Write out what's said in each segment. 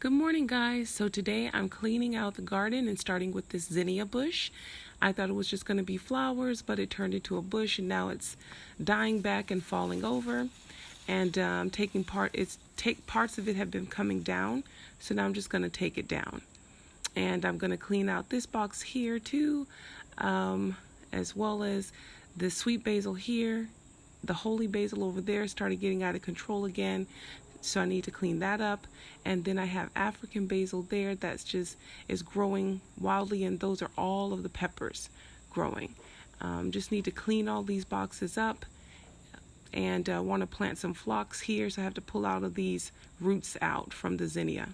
Good morning, guys. So today I'm cleaning out the garden and starting with this zinnia bush. I thought it was just going to be flowers, but it turned into a bush and now it's dying back and falling over. And parts of it have been coming down, so now I'm just going to take it down. And I'm going to clean out this box here too, as well as the sweet basil here. The holy basil over there started getting out of control again, so I need to clean that up. And then I have African basil there that's just is growing wildly, and those are all of the peppers growing. Just need to clean all these boxes up, and I want to plant some phlox here, so I have to pull out of these roots out from the zinnia.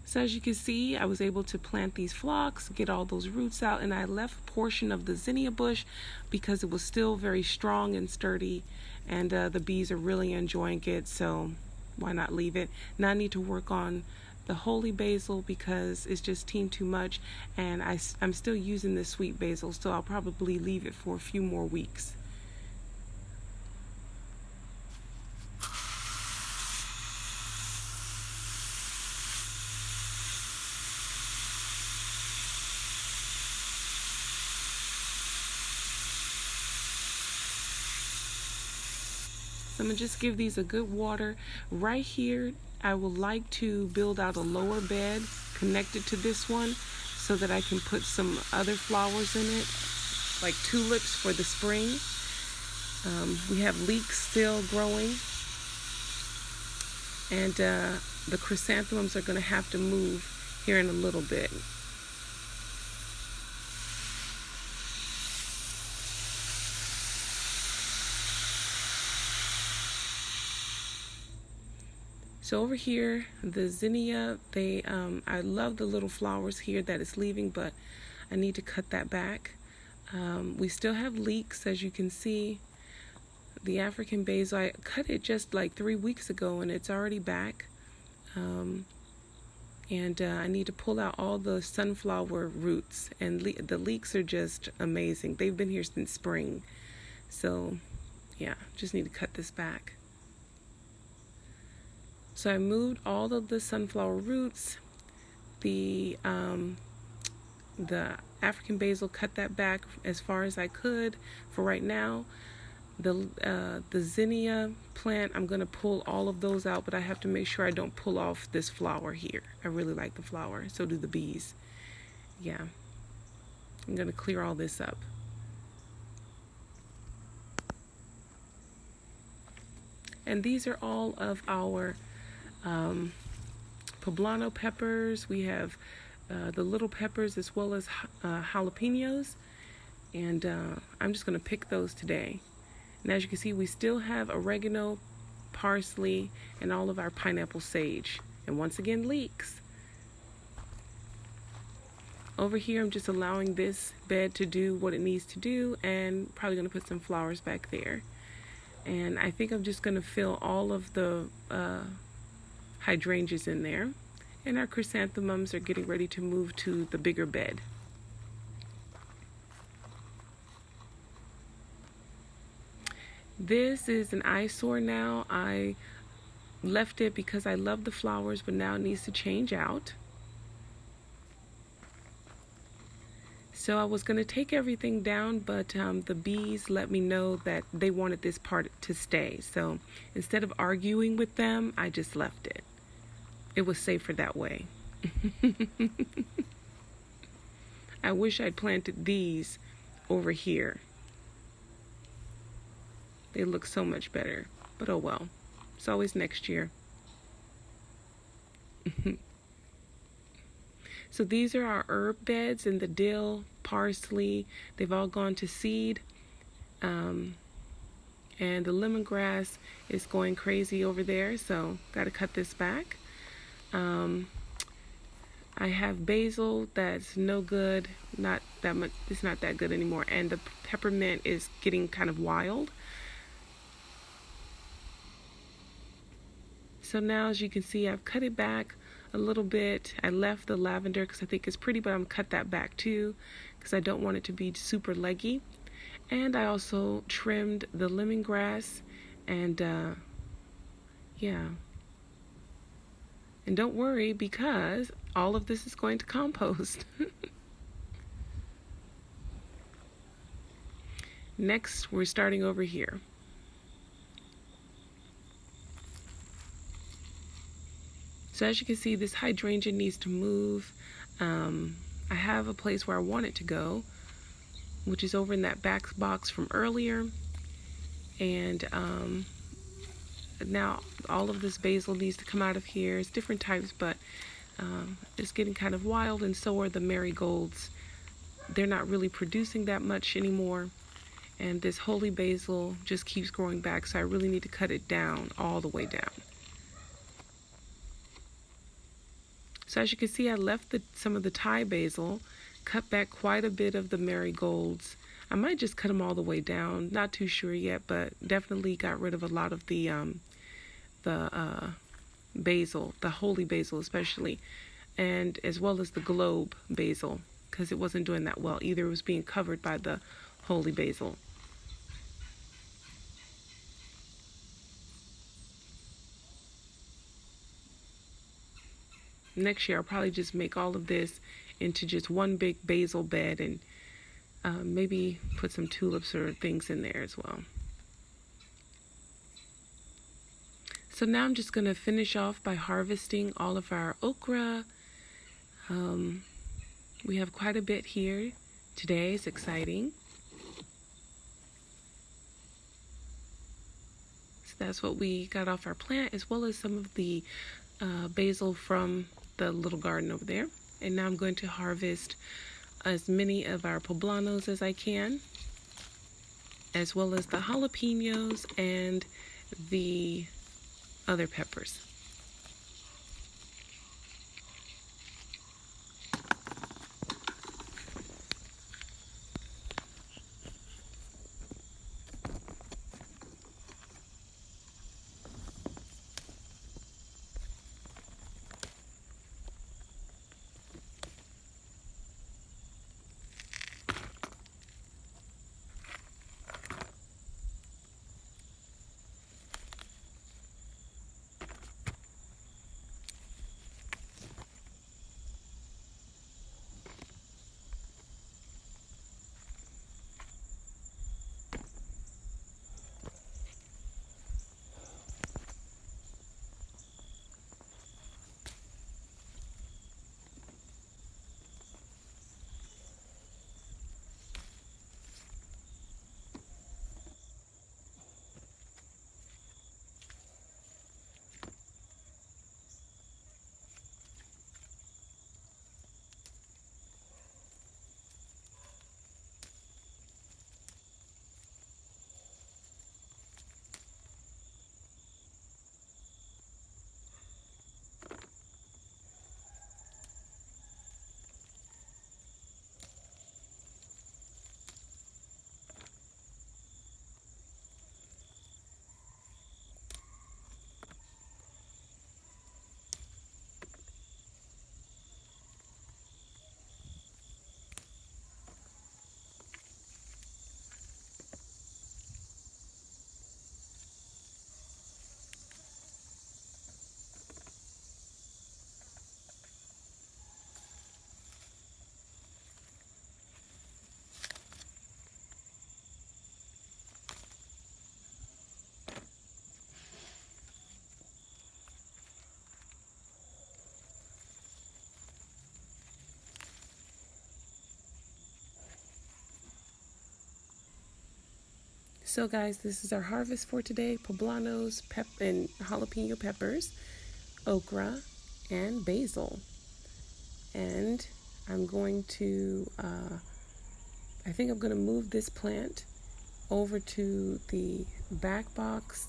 So as you can see, I was able to plant these phlox, get all those roots out, and I left a portion of the zinnia bush because it was still very strong and sturdy, and the bees are really enjoying it, so why not leave it? Now I need to work on the holy basil because it's just teamed too much, and I'm still using this sweet basil, so I'll probably leave it for a few more weeks. So I'm going to just give these a good water. Right here, I would like to build out a lower bed connected to this one so that I can put some other flowers in it, like tulips for the spring. We have leeks still growing, and the chrysanthemums are going to have to move here in a little bit. So over here, the zinnia, I love the little flowers here that it's leaving, but I need to cut that back. We still have leeks, as you can see. The African basil, I cut it just like 3 weeks ago, and it's already back. I need to pull out all the sunflower roots, and the leeks are just amazing. They've been here since spring. So yeah, just need to cut this back. So I moved all of the sunflower roots, the African basil, cut that back as far as I could for right now. The zinnia plant, I'm going to pull all of those out, but I have to make sure I don't pull off this flower here. I really like the flower, so do the bees. Yeah, I'm going to clear all this up. And these are all of our poblano peppers. We have the little peppers as well as jalapenos, and I'm just going to pick those today. And as you can see, we still have oregano, parsley, and all of our pineapple sage, and once again leeks. Over here, I'm just allowing this bed to do what it needs to do, and probably going to put some flowers back there. And I think I'm just going to fill all of the hydrangeas in there, and our chrysanthemums are getting ready to move to the bigger bed. This is an eyesore now. I left it because I love the flowers, but now it needs to change out. So I was going to take everything down, but the bees let me know that they wanted this part to stay. So instead of arguing with them, I just left it. It was safer that way. I wish I'd planted these over here. They look so much better, but oh well. It's always next year. So these are our herb beds, and the dill, parsley, they've all gone to seed. And the lemongrass is going crazy over there, so got to cut this back. I have basil that's no good, not that much, it's not that good anymore, and the peppermint is getting kind of wild. So now, as you can see, I've cut it back a little bit. I left the lavender because I think it's pretty, but I'm gonna cut that back too because I don't want it to be super leggy. And I also trimmed the lemongrass, and yeah. And don't worry, because all of this is going to compost. Next, we're starting over here. So as you can see, this hydrangea needs to move. I have a place where I want it to go, which is over in that back box from earlier. And now all of this basil needs to come out of here. It's different types, but it's getting kind of wild, and so are the marigolds. They're not really producing that much anymore. And this holy basil just keeps growing back, so I really need to cut it down, all the way down. So as you can see, I left some of the Thai basil, cut back quite a bit of the marigolds. I might just cut them all the way down, not too sure yet, but definitely got rid of a lot of the basil, the holy basil especially, and as well as the globe basil, because it wasn't doing that well either. It was being covered by the holy basil. Next year I'll probably just make all of this into just one big basil bed, and maybe put some tulips or things in there as well. So now I'm just going to finish off by harvesting all of our okra. We have quite a bit here today. It's exciting. So that's what we got off our plant, as well as some of the basil from the little garden over there. And now I'm going to harvest as many of our poblanos as I can, as well as the jalapenos and the other peppers. So guys, this is our harvest for today: poblanos, and jalapeno peppers, okra, and basil. And I'm going to, I think I'm going to move this plant over to the back box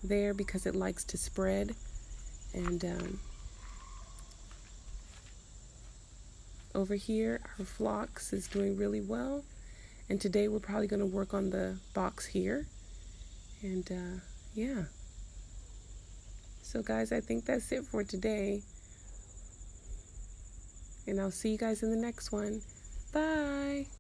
there because it likes to spread. And over here, our phlox is doing really well. And today we're probably going to work on the box here. And yeah. So guys, I think that's it for today. And I'll see you guys in the next one. Bye.